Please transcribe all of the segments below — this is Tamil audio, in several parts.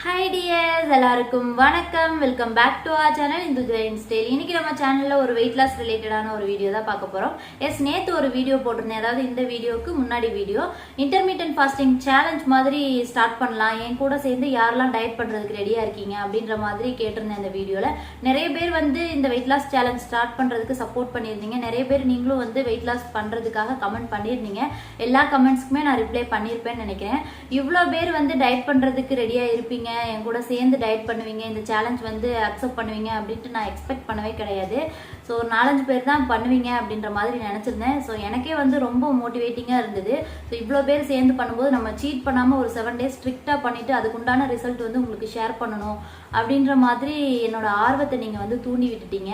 Hi dears, எல்லாருக்கும் வணக்கம். Welcome back to our channel Indujha Style. இன்னைக்கு நம்ம சேனல்ல ஒரு weight loss ரிலேட்டடான ஒரு வீடியோ தான் பார்க்க போறோம். எஸ் நேத்து ஒரு வீடியோ போட்டிருந்தேன். அதாவது இந்த வீடியோக்கு முன்னாடி வீடியோ intermittent fasting challenge மாதிரி ஸ்டார்ட் பண்ணலாம். என் கூட சேர்ந்து யாரெல்லாம் டயட் பண்றதுக்கு ரெடியா இருக்கீங்க அப்படின்ற மாதிரி கேட்டிருந்தேன் இந்த வீடியோல. நிறைய பேர் வந்து இந்த weight loss challenge ஸ்டார்ட் பண்றதுக்கு சப்போர்ட் பண்ணிருந்தீங்க. நிறைய பேர் நீங்களும் வந்து weight loss பண்றதுக்காக கமெண்ட் பண்ணிருந்தீங்க. எல்லா கமெண்ட்ஸ்க்குமே நான் ரிப்ளை பண்ணிருப்பேன்னு நினைக்கிறேன். இவ்ளோ பேர் வந்து டயட் பண்றதுக்கு ரெடியா இருப்பீங்க, என் கூட சேர்ந்து டயட் பண்ணுவீங்க, இந்த சேலஞ்ச் வந்து அக்செப்ட் பண்ணுவீங்க அப்படின்ட்டு நான் எக்ஸ்பெக்ட் பண்ணவே கிடையாது. ஸோ 4-5 பேர் தான் பண்ணுவீங்க அப்படின்ற மாதிரி நினச்சிருந்தேன். ஸோ எனக்கே வந்து ரொம்ப மோட்டிவேட்டிங்காக இருந்தது. ஸோ இவ்வளோ பேர் சேர்ந்து பண்ணும்போது நம்ம சீட் பண்ணாமல் ஒரு 7 days ஸ்ட்ரிக்டாக பண்ணிவிட்டு அதுக்குண்டான ரிசல்ட் வந்து உங்களுக்கு ஷேர் பண்ணணும் அப்படின்ற மாதிரி என்னோட ஆர்வத்தை நீங்கள் வந்து தூண்டி விட்டுட்டீங்க.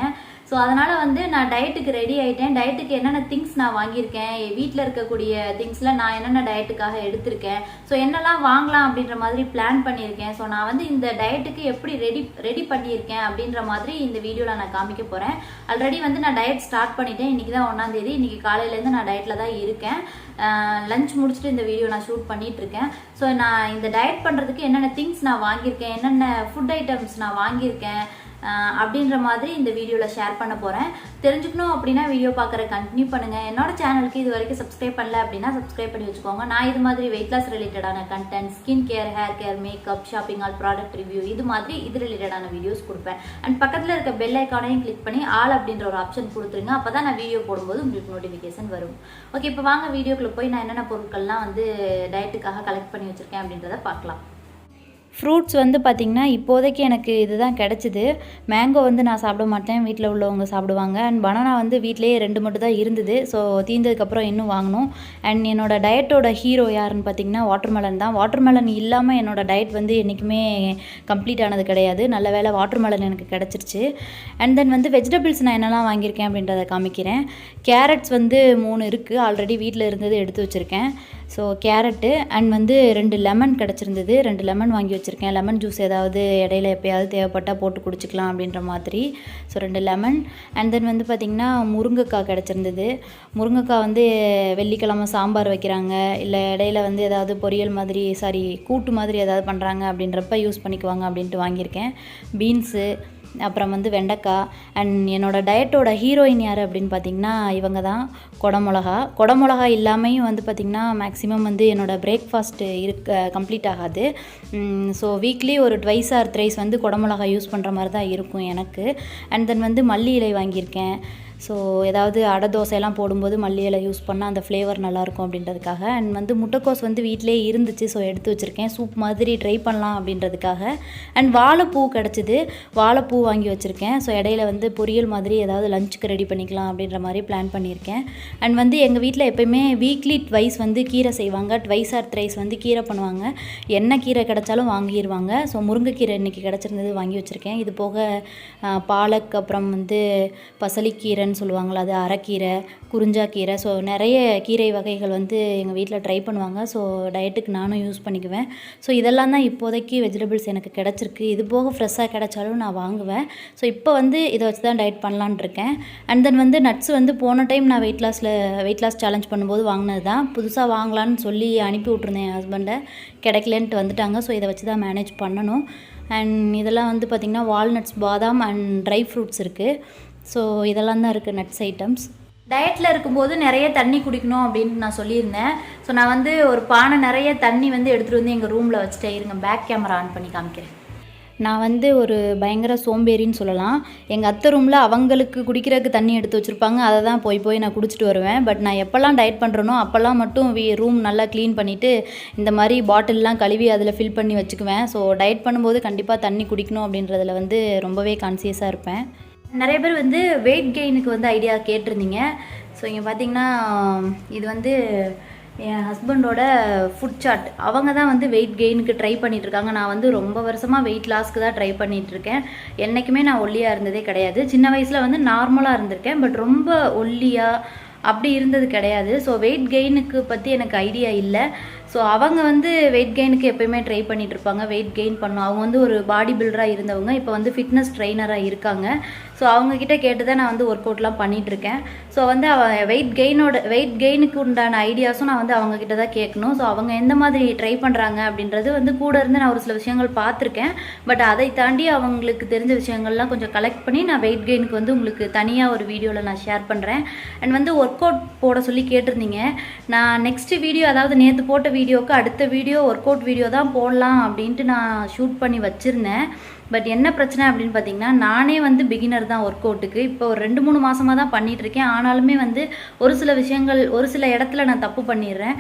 ஸோ அதனால் வந்து நான் டயட்டுக்கு ரெடி ஆகிட்டேன். டயட்டுக்கு என்னென்ன திங்ஸ் நான் வாங்கியிருக்கேன், வீட்டில் இருக்கக்கூடிய திங்ஸில் நான் என்னென்ன டயட்டுக்காக எடுத்திருக்கேன், ஸோ என்னெல்லாம் வாங்கலாம் அப்படின்ற மாதிரி பிளான் பண்ணியிருக்கேன். ஸோ நான் வந்து இந்த டயட்டுக்கு எப்படி ரெடி பண்ணியிருக்கேன் அப்படின்ற மாதிரி இந்த வீடியோவில் நான் காமிக்க போகிறேன். ஆல்ரெடி வந்து நான் டயட் ஸ்டார்ட் பண்ணிட்டேன். இன்றைக்கி தான் 1ஆம் தேதி. இன்றைக்கி காலையிலேருந்து நான் டயட்டில் தான் இருக்கேன். லஞ்ச் முடிச்சுட்டு இந்த வீடியோ நான் ஷூட் பண்ணிகிட்ருக்கேன். ஸோ நான் இந்த டயட் பண்ணுறதுக்கு என்னென்ன திங்ஸ் நான் வாங்கியிருக்கேன், என்னென்ன ஃபுட் ஐட்டம்ஸ் நான் வாங்கியிருக்கேன் அப்படின்ற மாதிரி இந்த வீடியோவில் ஷேர் பண்ண போகிறேன். தெரிஞ்சுக்கணும் அப்படின்னா வீடியோ பார்க்குற கண்டினியூ பண்ணுங்கள். என்னோட சேனலுக்கு இது வரைக்கும் சப்ஸ்கிரைப் பண்ணல அப்படின்னா சப்ஸ்கிரைப் பண்ணி வச்சுக்கோங்க. நான் இது மாதிரி வெயிட் லாஸ் ரிலேட்டடான content, skin care, hair care, makeup, shopping all, product review, இது மாதிரி இது ரிலேட்டடான வீடியோஸ் கொடுப்பேன். அண்ட் பக்கத்தில் இருக்க பெல் ஐக்கானையும் கிளிக் பண்ணி ஆல் அப்படின்ற ஒரு ஆப்ஷன் கொடுத்துருங்க. அப்போ தான் நான் வீடியோ போடும்போது உங்களுக்கு நோட்டிஃபிகேஷன் வரும். ஓகே, இப்போ வாங்க வீடியோக்குள்ளே போய் நான் என்னென்ன பொருட்கள்லாம் வந்து டயட்டுக்காக கலெக்ட் பண்ணி வச்சுருக்கேன் அப்படின்றத பார்க்கலாம். ஃப்ரூட்ஸ் வந்து பார்த்திங்கன்னா இப்போதைக்கு எனக்கு இதுதான் கிடச்சிது. மேங்கோ வந்து நான் சாப்பிட மாட்டேன், வீட்டில் உள்ளவங்க சாப்பிடுவாங்க. அண்ட் பனானா வந்து வீட்டிலேயே 2 மட்டும் தான் இருந்தது. ஸோ தீர்ந்ததுக்கப்புறம் இன்னும் வாங்கணும். அண்ட் என்னோடய டயட்டோட ஹீரோ யாருன்னு பார்த்திங்கன்னா வாட்டர்மெலன் தான். வாட்டர்மெலன் இல்லாமல் என்னோடய டயட் வந்து என்றைக்குமே கம்ப்ளீட் ஆனது கிடையாது. நல்ல வேளை வாட்டர்மெலன் எனக்கு கிடச்சிருச்சு. அண்ட் தென் வந்து வெஜிடபிள்ஸ் நான் என்னெல்லாம் வாங்கியிருக்கேன் அப்படின்றத காமிக்கிறேன். கேரட்ஸ் வந்து 3 இருக்குது. ஆல்ரெடி வீட்டில் இருந்தது எடுத்து வச்சுருக்கேன். ஸோ கேரட்டு அண்ட் வந்து 2 லெமன் கிடச்சிருந்தது. 2 லெமன் வாங்கி வச்சுருக்கேன். லெமன் ஜூஸ் ஏதாவது இடையில எப்போயாவது தேவைப்பட்டால் போட்டு குடிச்சிக்கலாம் அப்படின்ற மாதிரி. So 2 lemon. அண்ட் தென் வந்து பார்த்திங்கன்னா முருங்கைக்காய் கிடச்சிருந்தது. முருங்கைக்காய் வந்து வெள்ளிக்கிழமை சாம்பார் வைக்கிறாங்க, இல்லை இடையில வந்து ஏதாவது பொரியல் மாதிரி கூட்டு மாதிரி ஏதாவது பண்ணுறாங்க அப்படின்றப்ப யூஸ் பண்ணிக்குவாங்க அப்படின்ட்டு வாங்கியிருக்கேன். பீன்ஸு, அப்புறம் வந்து வெண்டைக்காய். அண்ட் என்னோடய டயட்டோட ஹீரோயின் யார் அப்படின்னு பார்த்திங்கன்னா இவங்க தான், குடமிளகா இல்லாமையும் வந்து பார்த்திங்கன்னா மேக்ஸிமம் வந்து என்னோடய பிரேக்ஃபாஸ்ட்டு கம்ப்ளீட் ஆகாது. ஸோ வீக்லி ஒரு 2 or 3 வந்து குடமிளகா யூஸ் பண்ணுற மாதிரி தான் இருக்கும் எனக்கு. அண்ட் தென் வந்து மல்லி இலை வாங்கியிருக்கேன். ஸோ ஏதாவது அடை தோசையெல்லாம் போடும்போது மல்லி இலை யூஸ் பண்ணால் அந்த ஃப்ளேவர் நல்லாயிருக்கும் அப்படின்றதுக்காக. அண்ட் வந்து முட்டைக்கோஸ் வந்து வீட்டிலே இருந்துச்சு. ஸோ எடுத்து வச்சுருக்கேன், சூப் மாதிரி ட்ரை பண்ணலாம் அப்படின்றதுக்காக. அண்ட் வாழைப்பூ கிடச்சிது, வாழைப்பூ வாங்கி வச்சுருக்கேன். ஸோ இடையில வந்து பொரியல் மாதிரி ஏதாவது லஞ்சுக்கு ரெடி பண்ணிக்கலாம் அப்படின்ற மாதிரி பிளான் பண்ணியிருக்கேன். அண்ட் வந்து எங்கள் வீட்டில் எப்போயுமே வீக்லி 2 வந்து கீரை செய்வாங்க. 2 or 3 வந்து கீரை பண்ணுவாங்க. என்ன கீரை கிடச்சாலும் வாங்கிடுவாங்க. ஸோ முருங்கைக்கீரை இன்றைக்கி கிடச்சிருந்தது வாங்கி வச்சுருக்கேன். இது போக பாலக், அப்புறம் வந்து பசலிக்கீரை சொல்லுவாங்களா, அது அரைக்கீரை, குறிஞ்சாக்கீரை. ஸோ நிறைய கீரை வகைகள் வந்து எங்கள் வீட்டில் ட்ரை பண்ணுவாங்க. ஸோ டயட்டுக்கு நானும் யூஸ் பண்ணிக்குவேன். ஸோ இதெல்லாம் தான் இப்போதைக்கு வெஜிடபிள்ஸ் எனக்கு கிடச்சிருக்கு. இது போக ஃப்ரெஷ்ஷாக கிடச்சாலும் நான் வாங்குவேன். ஸோ இப்போ வந்து இதை வச்சு தான் டயட் பண்ணலான் இருக்கேன். அண்ட் தென் வந்து நட்ஸ் வந்து போன டைம் நான் வெயிட் லாஸ் சேலஞ்ச் பண்ணும்போது வாங்கினது தான். புதுசாக வாங்கலான்னு சொல்லி அனுப்பி விட்ருந்தேன் என் ஹஸ்பண்டை, கிடைக்கலன்ட்டு வந்துட்டாங்க. ஸோ இதை வச்சு தான் மேனேஜ் பண்ணணும். அண்ட் இதெல்லாம் வந்து பார்த்திங்கன்னா வால்நட்ஸ், பாதாம் அண்ட் ட்ரை ஃப்ரூட்ஸ் இருக்குது. ஸோ இதெல்லாம் தான் இருக்குது நட்ஸ் ஐட்டம்ஸ். டயட்டில் இருக்கும்போது நிறைய தண்ணி குடிக்கணும் அப்படின்ட்டு நான் சொல்லியிருந்தேன். ஸோ நான் வந்து ஒரு பானை நிறைய தண்ணி வந்து எடுத்துகிட்டு வந்து எங்கள் ரூமில் வச்சுட்டேன். இருங்க, பேக் கேமரா ஆன் பண்ணி காமிக்கிறேன். நான் வந்து ஒரு பயங்கர சோம்பேறின்னு சொல்லலாம். எங்கள் அத்தை ரூமில் அவங்களுக்கு குடிக்கிறதுக்கு தண்ணி எடுத்து வச்சுருப்பாங்க. அதை தான் போய் நான் குடிச்சிட்டு வருவேன். பட் நான் எப்போல்லாம் டயட் பண்ணுறனோ அப்போல்லாம் மட்டும் ரூம் நல்லா க்ளீன் பண்ணிவிட்டு இந்த மாதிரி பாட்டில்லாம் கழுவி அதில் ஃபில் பண்ணி வச்சுக்குவேன். ஸோ டயட் பண்ணும்போது கண்டிப்பாக தண்ணி குடிக்கணும் அப்படின்றதில் வந்து ரொம்பவே கான்சியஸாக இருப்பேன். நிறைய பேர் வந்து வெயிட் கெயினுக்கு வந்து ஐடியா கேட்டிருந்தீங்க. ஸோ இங்கே பார்த்தீங்கன்னா இது வந்து என் ஹஸ்பண்டோட ஃபுட் சார்ட். அவங்க தான் வந்து வெயிட் கெயினுக்கு ட்ரை பண்ணிகிட்ருக்காங்க. நான் வந்து ரொம்ப வருஷமாக வெயிட் லாஸ்க்கு தான் ட்ரை பண்ணிகிட்ருக்கேன். என்றைக்குமே நான் ஒல்லியாக இருந்ததே கிடையாது. சின்ன வயசில் வந்து நார்மலாக இருந்திருக்கேன், பட் ரொம்ப ஒல்லியாக அப்படி இருந்தது கிடையாது. ஸோ வெயிட் கெயினுக்கு பற்றி எனக்கு ஐடியா இல்லை. ஸோ அவங்க வந்து வெயிட் கெயினுக்கு எப்போயுமே ட்ரை பண்ணிகிட்டு இருப்பாங்க, வெயிட் கெயின் பண்ணணும். அவங்க வந்து ஒரு பாடி பில்டராக இருந்தவங்க, இப்போ வந்து ஃபிட்னஸ் ட்ரெயினராக இருக்காங்க. ஸோ அவங்கக்கிட்ட கேட்டு தான் நான் வந்து ஒர்க் அவுட்லாம் பண்ணிகிட்ருக்கேன். ஸோ வந்து வெயிட் கெயினுக்கு உண்டான ஐடியாஸும் நான் வந்து அவங்கக்கிட்ட தான் கேட்கணும். ஸோ அவங்க எந்த மாதிரி ட்ரை பண்ணுறாங்க அப்படின்றது வந்து கூட இருந்து நான் ஒரு சில விஷயங்கள் பார்த்துருக்கேன். பட் அதை தாண்டி அவங்களுக்கு தெரிஞ்ச விஷயங்கள்லாம் கொஞ்சம் கலெக்ட் பண்ணி நான் வெயிட் கெயினுக்கு வந்து உங்களுக்கு தனியாக ஒரு வீடியோவில் நான் ஷேர் பண்ணுறேன். அண்ட் வந்து ஒர்க் அவுட் போட சொல்லி கேட்டிருந்தீங்க. நான் நெக்ஸ்ட் வீடியோ, அதாவது நேற்று போட்ட வீடியோவுக்கு அடுத்த வீடியோ ஒர்க் அவுட் வீடியோ தான் போடலாம் அப்படின்ட்டு நான் ஷூட் பண்ணி வச்சுருந்தேன். பட் என்ன பிரச்சனை அப்படின்னு பார்த்தீங்கன்னா, நானே வந்து பிகினர் தான் ஒர்க் அவுட்டுக்கு. இப்போ ஒரு 2-3 மாதமாக தான் பண்ணிகிட்ருக்கேன். ஆனாலுமே வந்து ஒரு சில விஷயங்கள், ஒரு சில இடத்துல நான் தப்பு பண்ணிடுறேன்.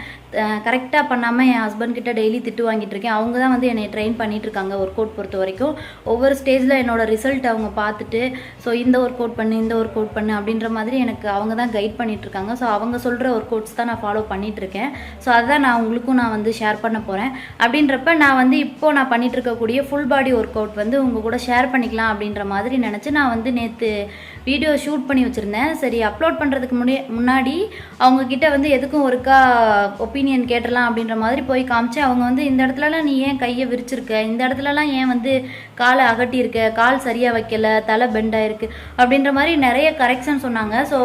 கரெக்டாக பண்ணாமல் என் ஹஸ்பண்ட் கிட்ட டெய்லி திட்டு வாங்கிட்டு இருக்கேன். அவங்க தான் வந்து என்னை ட்ரெயின் பண்ணிகிட்ருக்காங்க ஒர்க் அவுட் பொறுத்த வரைக்கும். ஒவ்வொரு ஸ்டேஜில் என்னோடய ரிசல்ட் அவங்க பார்த்துட்டு, ஸோ இந்த ஒர்க் அவுட் பண்ணு, இந்த ஒர்க் அவுட் பண்ணு அப்படின்ற மாதிரி எனக்கு அவங்க தான் கைட் பண்ணிகிட்ருக்காங்க. ஸோ அவங்க சொல்கிற ஒர்க் அவுட்ஸ் தான் நான் ஃபாலோ பண்ணிகிட்ருக்கேன். ஸோ அதுதான் நான் உங்களுக்கும் நான் வந்து ஷேர் பண்ண போகிறேன். அப்படின்றப்ப நான் வந்து இப்போது நான் பண்ணிகிட்ருக்கக்கூடிய ஃபுல் பாடி ஒர்க் அவுட் வந்து உங்கள் கூட ஷேர் பண்ணிக்கலாம் அப்படின்ற மாதிரி நினச்சி நான் வந்து நேற்று வீடியோ ஷூட் பண்ணி வச்சுருந்தேன். சரி, அப்லோட் பண்ணுறதுக்கு முன்னாடி அவங்கக்கிட்ட வந்து எதுக்கும் ஒருக்கா ஒப்பீனியன் கேட்டலாம் அப்படின்ற மாதிரி போய் காமிச்சேன். அவங்க வந்து இந்த இடத்துலலாம் நீ ஏன் கையை விரிச்சிருக்க, இந்த இடத்துலலாம் ஏன் வந்து காலை அகட்டியிருக்க, கால் சரியாக வைக்கல, தலை பெண்டாயிருக்கு அப்படின்ற மாதிரி நிறைய கரெக்ஷன் சொன்னாங்க. ஸோ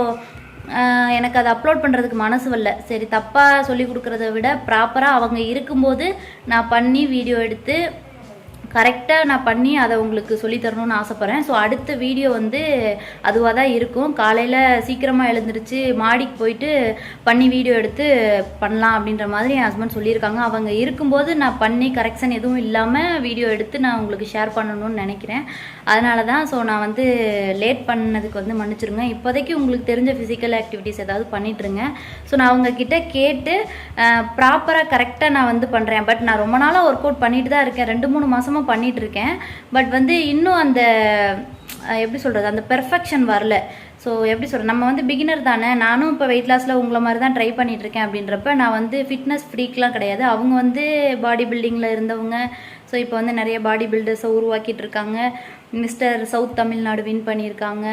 எனக்கு அதை அப்லோட் பண்ணுறதுக்கு மனசு வரல. சரி, தப்பாக சொல்லி கொடுக்குறத விட ப்ராப்பராக அவங்க இருக்கும்போது நான் பண்ணி வீடியோ எடுத்து கரெக்டாக நான் பண்ணி அதை உங்களுக்கு சொல்லித்தரணும்னு ஆசைப்பட்றேன். ஸோ அடுத்த வீடியோ வந்து அதுவாக தான் இருக்கும். காலையில் சீக்கிரமாக எழுந்திரிச்சு மாடிக்கு போயிட்டு பண்ணி வீடியோ எடுத்து பண்ணலாம் அப்படின்ற மாதிரி என் ஹஸ்பண்ட் சொல்லியிருக்காங்க. அவங்க இருக்கும்போது நான் பண்ணி கரெக்ஷன் எதுவும் இல்லாமல் வீடியோ எடுத்து நான் உங்களுக்கு ஷேர் பண்ணணும்னு நினைக்கிறேன். அதனால தான் ஸோ நான் வந்து லேட் பண்ணதுக்கு வந்து மன்னிச்சிருங்க. இப்போதைக்கு உங்களுக்கு தெரிஞ்ச ஃபிசிக்கல் ஆக்டிவிட்டீஸ் ஏதாவது பண்ணிட்டுருங்க. ஸோ நான் அவங்கக்கிட்ட கேட்டு ப்ராப்பராக கரெக்டாக நான் வந்து பண்ணுறேன். பட் நான் ரொம்ப நாளாக ஒர்க் அவுட் பண்ணிட்டு தான் இருக்கேன். 2-3 மாதமாக பண்ணிகிட்ருக்கேன். பட் வந்து இன்னும் அந்த எப்படி சொல்கிறது, அந்த பெர்ஃபெக்ஷன் வரல. ஸோ எப்படி சொல்கிறது, நம்ம வந்து பிகினர் தானே. நானும் இப்போ வெயிட் லாஸில் உங்களை மாதிரி தான் ட்ரை பண்ணிகிட்ருக்கேன். அப்படின்றப்ப நான் வந்து ஃபிட்னஸ் ஃப்ரீக்லாம் கிடையாது. அவங்க வந்து பாடி பில்டிங்கில் இருந்தவங்க. ஸோ இப்போ வந்து நிறைய பாடி பில்டர்ஸை உருவாக்கிட்டு இருக்காங்க. மிஸ்டர் சவுத் தமிழ்நாடு வின் பண்ணியிருக்காங்க,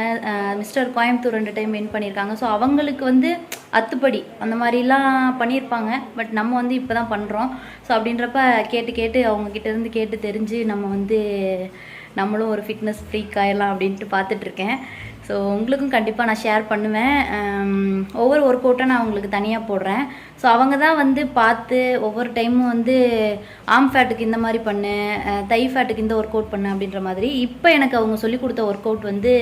மிஸ்டர் கோயம்புத்தூர் 2 டைம் வின் பண்ணியிருக்காங்க. ஸோ அவங்களுக்கு வந்து அத்துப்படி அந்த மாதிரிலாம் பண்ணியிருப்பாங்க. பட் நம்ம வந்து இப்போ தான் பண்ணுறோம். ஸோ அப்படின்றப்ப கேட்டு அவங்கக்கிட்டேருந்து கேட்டு தெரிஞ்சு நம்ம வந்து நம்மளும் ஒரு ஃபிட்னஸ் ஃப்ரீக் ஆயிடலாம் அப்படின்ட்டு பார்த்துட்ருக்கேன். ஸோ உங்களுக்கும் கண்டிப்பாக நான் ஷேர் பண்ணுவேன். ஒவ்வொரு ஒர்க் அவுட்டை நான் உங்களுக்கு தனியாக போடுறேன். ஸோ அவங்க தான் வந்து பார்த்து ஒவ்வொரு டைமும் வந்து ஆம் ஃபேட்டுக்கு இந்த மாதிரி பண்ணு, தை ஃபேட்டுக்கு இந்த ஒர்க் அவுட் பண்ணு அப்படின்ற மாதிரி. இப்போ எனக்கு அவங்க சொல்லிக் கொடுத்த ஒர்க் அவுட் வந்து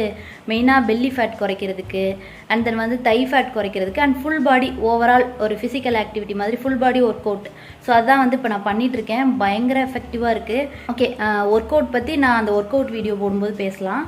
மெயினாக பெல்லி ஃபேட் குறைக்கிறதுக்கு, அண்ட் தென் வந்து தை ஃபேட் குறைக்கிறதுக்கு, அண்ட் ஃபுல் பாடி ஓவரால் ஒரு ஃபிசிக்கல் ஆக்டிவிட்டி மாதிரி full body work out. So அதுதான் வந்து இப்போ நான் பண்ணிகிட்ருக்கேன். பயங்கர எஃபெக்டிவாக இருக்குது. ஓகே, ஒர்க் அவுட் பற்றி நான் அந்த ஒர்க் அவுட் வீடியோ போடும்போது பேசலாம்.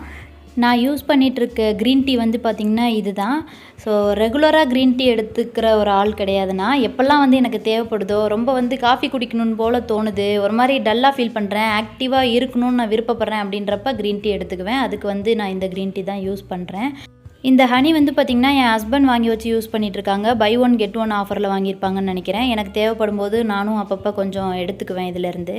நான் யூஸ் பண்ணிகிட்ருக்க க்ரீன் டீ வந்து பார்த்திங்கன்னா இது தான். ஸோ ரெகுலராக க்ரீன் டீ எடுத்துக்கிற ஒரு ஆள் கிடையாதுன்னா, எப்போல்லாம் வந்து எனக்கு தேவைப்படுதோ, ரொம்ப வந்து காஃபி குடிக்கணும்னு போல் தோணுது, ஒரு மாதிரி டல்லாக ஃபீல் பண்ணுறேன், ஆக்டிவாக இருக்கணும்னு நான் விருப்பப்படுறேன் அப்படின்றப்ப க்ரீன் டீ எடுத்துக்குவேன். அதுக்கு வந்து நான் இந்த க்ரீன் டீ தான் யூஸ் பண்ணுறேன். இந்த ஹனி வந்து பார்த்திங்கன்னா என் ஹஸ்பண்ட் வாங்கி வச்சு யூஸ் பண்ணிகிட்ருக்காங்க. பை 1 get 1 ஆஃபரில் வாங்கியிருப்பாங்கன்னு நினைக்கிறேன். எனக்கு தேவைப்படும் போது நானும் அப்பப்போ கொஞ்சம் எடுத்துக்குவேன் இதிலேருந்து.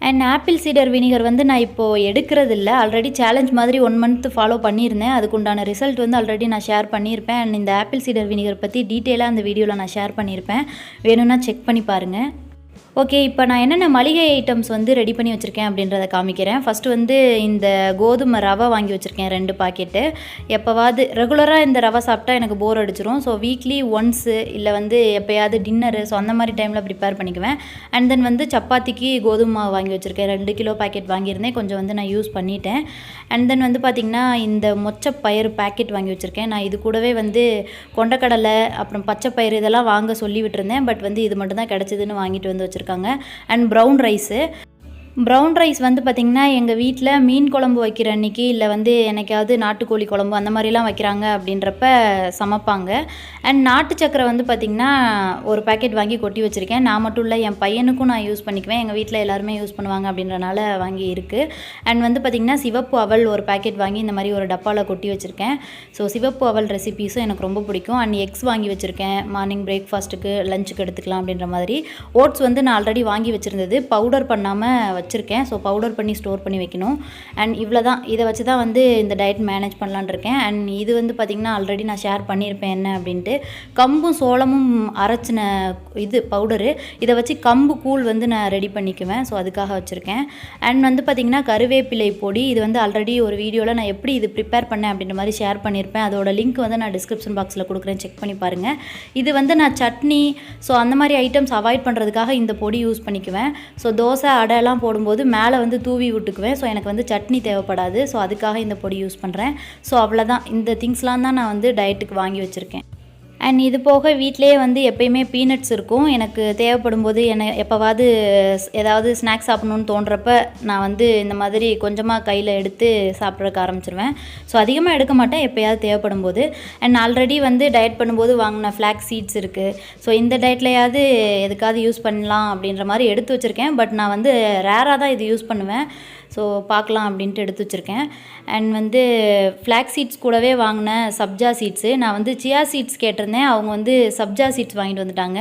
அண்ட் ஆப்பிள் சீடர் வினிகர் வந்து நான் இப்போது எடுக்கிறது இல்லை. ஆல்ரெடி சேலஞ்ச் மாதிரி 1 month ஃபாலோ பண்ணியிருந்தேன். அதுக்குண்டான ரிசல்ட் வந்து ஆல்ரெடி நான் ஷேர் பண்ணியிருப்பேன். அண்ட் இந்த ஆப்பிள் சீடர் வினிகர் பற்றி டீட்டெயிலாக அந்த வீடியோவில் நான் ஷேர் பண்ணியிருப்பேன். வேணும்னா செக் பண்ணி பாருங்கள். ஓகே, இப்போ நான் என்னென்ன மளிகை ஐட்டம்ஸ் வந்து ரெடி பண்ணி வச்சுருக்கேன் அப்படின்றத காமிக்கிறேன். ஃபஸ்ட்டு வந்து இந்த கோதுமை ரவை வாங்கி வச்சுருக்கேன் 2 பாக்கெட்டு. எப்போவாது ரெகுலராக இந்த ரவை சாப்பிட்டா எனக்கு போர் அடிச்சிரும். ஸோ வீக்லி ஒன்ஸு இல்லை வந்து எப்போயாவது டின்னரு, ஸோ அந்த மாதிரி டைமில் ப்ரிப்பேர் பண்ணிக்குவேன். அண்ட் தென் வந்து சப்பாத்திக்கு கோதுமை மாவு வாங்கி வச்சுருக்கேன். 2 கிலோ பாக்கெட் வாங்கியிருந்தேன். கொஞ்சம் வந்து நான் யூஸ் பண்ணிட்டேன். அண்ட் தென் வந்து பார்த்திங்கன்னா இந்த மொச்சப்பயிறு பாக்கெட் வாங்கி வச்சுருக்கேன். நான் இது கூடவே வந்து கொண்டக்கடலை அப்புறம் பச்சைப்பயிறு இதெல்லாம் வாங்க சொல்லி விட்டுருந்தேன். பட் வந்து இது மட்டும் தான் கிடச்சிதுன்னு வாங்கிட்டு வந்து வச்சுருக்காங்க. அண்ட் ப்ரௌன் ரைஸ் வந்து பார்த்திங்கன்னா எங்கள் வீட்டில் மீன் குழம்பு வைக்கிற அன்றைக்கி இல்லை வந்து என்னைக்காவது நாட்டுக்கோழி குழம்பு அந்த மாதிரிலாம் வைக்கிறாங்க அப்படின்றப்ப சமைப்பாங்க. அண்ட் நாட்டு சக்கரை வந்து பார்த்திங்கன்னா ஒரு பாக்கெட் வாங்கி கொட்டி வச்சுருக்கேன். நான் மட்டும் இல்லை, என் பையனுக்கும் நான் யூஸ் பண்ணிக்குவேன். எங்கள் வீட்டில் எல்லாருமே யூஸ் பண்ணுவாங்க அப்படின்றனால வாங்கி இருக்குது. அண்ட் வந்து பார்த்திங்கன்னா சிவப்பு அவல் ஒரு பாக்கெட் வாங்கி இந்த மாதிரி ஒரு டப்பாவில் கொட்டி வச்சுருக்கேன். ஸோ சிவப்பு அவல் ரெசிபீஸும் எனக்கு ரொம்ப பிடிக்கும். அண்ட் எக்ஸ் வாங்கி வச்சுருக்கேன். மார்னிங் பிரேக்ஃபாஸ்ட்டுக்கு லஞ்சுக்கு எடுத்துக்கலாம் அப்படின்ற மாதிரி. ஓட்ஸ் வந்து நான் ஆல்ரெடி வாங்கி வச்சுருந்தது, பவுடர் பண்ணாமல் வச்சுருக்கேன். ஸோ பவுடர் பண்ணி ஸ்டோர் பண்ணி வைக்கணும். அண்ட் இவ்வளோ தான், இதை வச்சு தான் வந்து இந்த டயட் மேனேஜ் பண்ணலான்னு இருக்கேன். அண்ட் இது வந்து பார்த்திங்கன்னா ஆல்ரெடி நான் ஷேர் பண்ணியிருப்பேன் என்ன அப்படின்ட்டு. கம்பும் சோளமும் அரைச்சின இது பவுடரு, இதை வச்சு கம்பு கூழ் வந்து நான் ரெடி பண்ணிக்குவேன். ஸோ அதுக்காக வச்சுருக்கேன். அண்ட் வந்து பார்த்திங்கன்னா கருவேப்பிலை பொடி, இது வந்து ஆல்ரெடி ஒரு வீடியோவில் நான் எப்படி இது ப்ரிப்பேர் பண்ணேன் அப்படின்ற மாதிரி ஷேர் பண்ணியிருப்பேன். அதோட லிங்க் வந்து நான் டிஸ்கிரிப்ஷன் பாக்ஸில் கொடுக்குறேன், செக் பண்ணி பாருங்கள். இது வந்து நான் சட்னி ஸோ அந்த மாதிரி ஐட்டம்ஸ் அவாய்ட் பண்ணுறதுக்காக இந்த பொடி யூஸ் பண்ணிக்குவேன். ஸோ தோசை அடையெல்லாம் போடும்போது மேலே வந்து தூவி விட்டுக்குவேன். ஸோ எனக்கு வந்து சட்னி தேவைப்படாது. ஸோ அதுக்காக இந்த பொடி யூஸ் பண்ணுறேன். ஸோ அவ்வளோதான், இந்த திங்ஸ்லாம் தான் நான் வந்து டயட்டுக்கு வாங்கி வச்சுருக்கேன். அண்ட் இது போக வீட்டிலே வந்து எப்பயுமே பீனட்ஸ் இருக்கும். எனக்கு தேவைப்படும் போது எப்போவாது ஏதாவது ஸ்நாக்ஸ் சாப்பிட்ணுன்னு தோன்றப்ப நான் வந்து இந்த மாதிரி கொஞ்சமாக கையில் எடுத்து சாப்பிட்றதுக்கு ஆரம்பிச்சிருவேன். ஸோ அதிகமாக எடுக்க மாட்டேன், எப்போயாவது தேவைப்படும் போது. அண்ட் ஆல்ரெடி வந்து டயட் பண்ணும்போது வாங்கின ஃப்ளாக்ஸ் சீட்ஸ் இருக்குது. ஸோ இந்த டயட்லையாவது எதுக்காவது யூஸ் பண்ணலாம் அப்படின்ற மாதிரி எடுத்து வச்சுருக்கேன். பட் நான் வந்து ரேராக தான் இது யூஸ் பண்ணுவேன். ஸோ பார்க்கலாம் அப்படின்ட்டு எடுத்து வச்சுருக்கேன். அண்ட் வந்து ஃப்ளாக் சீட்ஸ் கூடவே வாங்கின சப்ஜா சீட்ஸு, நான் வந்து சியா சீட்ஸ் கேட்டிருந்தேன். அவங்க வந்து சப்ஜா சீட்ஸ் வாங்கிட்டு வந்துட்டாங்க.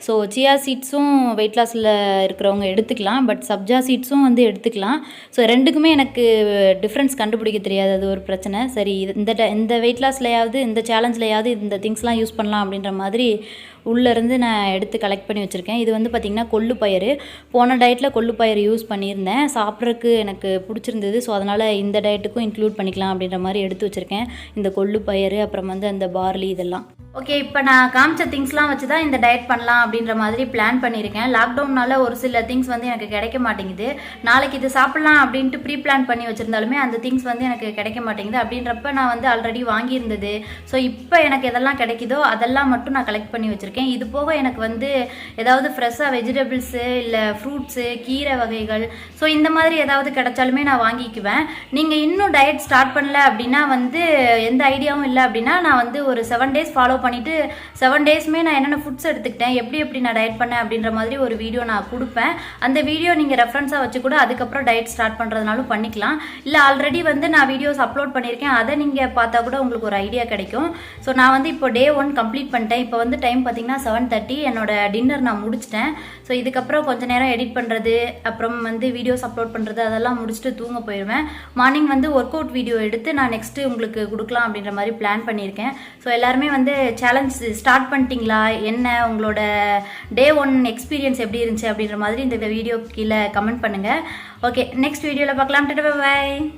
ஸோ சியா சீட்ஸும் வெயிட் லாஸில் இருக்கிறவங்க எடுத்துக்கலாம், பட் சப்ஜா சீட்ஸும் வந்து எடுத்துக்கலாம். ஸோ ரெண்டுக்குமே எனக்கு டிஃப்ரென்ஸ் கண்டுபிடிக்க தெரியாது, அது ஒரு பிரச்சனை. சரி, இந்த வெயிட் லாஸ்லையாவது இந்த சேலஞ்சிலையாவது இந்த திங்ஸ்லாம் யூஸ் பண்ணலாம் அப்படின்ற மாதிரி உள்ளேருந்து நான் எடுத்து கலெக்ட் பண்ணி வச்சுருக்கேன். இது வந்து பார்த்திங்கன்னா கொள்ளு பயிறு. போன டயட்டில் கொள்ளு பயிறு யூஸ் பண்ணியிருந்தேன், சாப்பிட்றதுக்கு எனக்கு பிடிச்சிருந்தது. ஸோ அதனால் இந்த டயட்டுக்கும் இன்க்ளூட் பண்ணிக்கலாம் அப்படின்ற மாதிரி எடுத்து வச்சுருக்கேன். இந்த கொள்ளு பயிறு, அப்புறம் வந்து அந்த பார்லி, இதெல்லாம். ஓகே, இப்போ நான் காமிச்ச திங்ஸ்லாம் வச்சு தான் இந்த டயட் பண்ணலாம் அப்படின்ற மாதிரி பிளான் பண்ணியிருக்கேன். லாக்டவுன்னால ஒரு சில திங்ஸ் வந்து எனக்கு கிடைக்க மாட்டேங்குது. நாளைக்கு இது சாப்பிட்லாம் அப்படின்ட்டு ப்ரீ பிளான் பண்ணி வச்சுருந்தாலுமே அந்த திங்ஸ் வந்து எனக்கு கிடைக்க மாட்டேங்குது. அப்படின்றப்ப நான் வந்து ஆல்ரெடி வாங்கியிருந்தது. ஸோ இப்போ எனக்கு எதெல்லாம் கிடைக்குதோ அதெல்லாம் மட்டும் நான் கலெக்ட் பண்ணி வச்சுருக்கேன். இது போக எனக்கு வந்து ஏதாவது ஃப்ரெஷ்ஷாக வெஜிடபிள்ஸு இல்லை ஃப்ரூட்ஸு, கீரை வகைகள், ஸோ இந்த மாதிரி ஏதாவது கிடைச்சாலுமே நான் வாங்கிக்குவேன். நீங்கள் இன்னும் டயட் ஸ்டார்ட் பண்ணல அப்படின்னா வந்து எந்த ஐடியாவும் இல்லை அப்படின்னா நான் வந்து ஒரு 7 days ஃபாலோ பண்ணிவிட்டு 7 daysமே நான் என்னென்ன ஃபுட்ஸ் எடுத்துக்கிட்டேன், எப்படி நான் டயட் பண்ணேன் அப்படின்ற மாதிரி ஒரு வீடியோ நான் கொடுப்பேன். அந்த வீடியோ நீங்கள் ரெஃபரன்ஸாக வச்சு கூட அதுக்கப்புறம் டயட் ஸ்டார்ட் பண்ணுறதுனாலும் பண்ணிக்கலாம். இல்லை ஆல்ரெடி வந்து நான் வீடியோஸ் அப்லோட் பண்ணியிருக்கேன், அதை நீங்கள் பார்த்தா கூட உங்களுக்கு ஒரு ஐடியா கிடைக்கும். ஸோ நான் வந்து இப்போ Day 1 கம்ப்ளீட் பண்ணிட்டேன். இப்போ வந்து டைம் பார்த்தீங்கன்னா 7:30. என்னோட டின்னர் நான் முடிச்சிட்டேன். ஸோ இதுக்கப்புறம் கொஞ்சம் நேரம் எடிட் பண்ணுறது, அப்புறம் வந்து வீடியோஸ் அப்லோட் பண்ணுறது, அதெல்லாம் முடிச்சுட்டு தூங்க போயிடுவேன். மார்னிங் வந்து ஒர்க் அவுட் வீடியோ எடுத்து நான் நெக்ஸ்ட்டு உங்களுக்கு கொடுக்கலாம் அப்படின்ற மாதிரி பிளான் பண்ணியிருக்கேன். ஸோ எல்லாருமே வந்து சேலஞ்ச் ஸ்டார்ட் பண்ணிட்டீங்களா, என்ன உங்களோட Day 1 எக்ஸ்பீரியன்ஸ் எப்படி இருந்துச்சு அப்படின்ற மாதிரி இந்த வீடியோ கீழே கமெண்ட் பண்ணுங்கள். ஓகே, நெக்ஸ்ட் வீடியோவில் பார்க்கலாம். பை.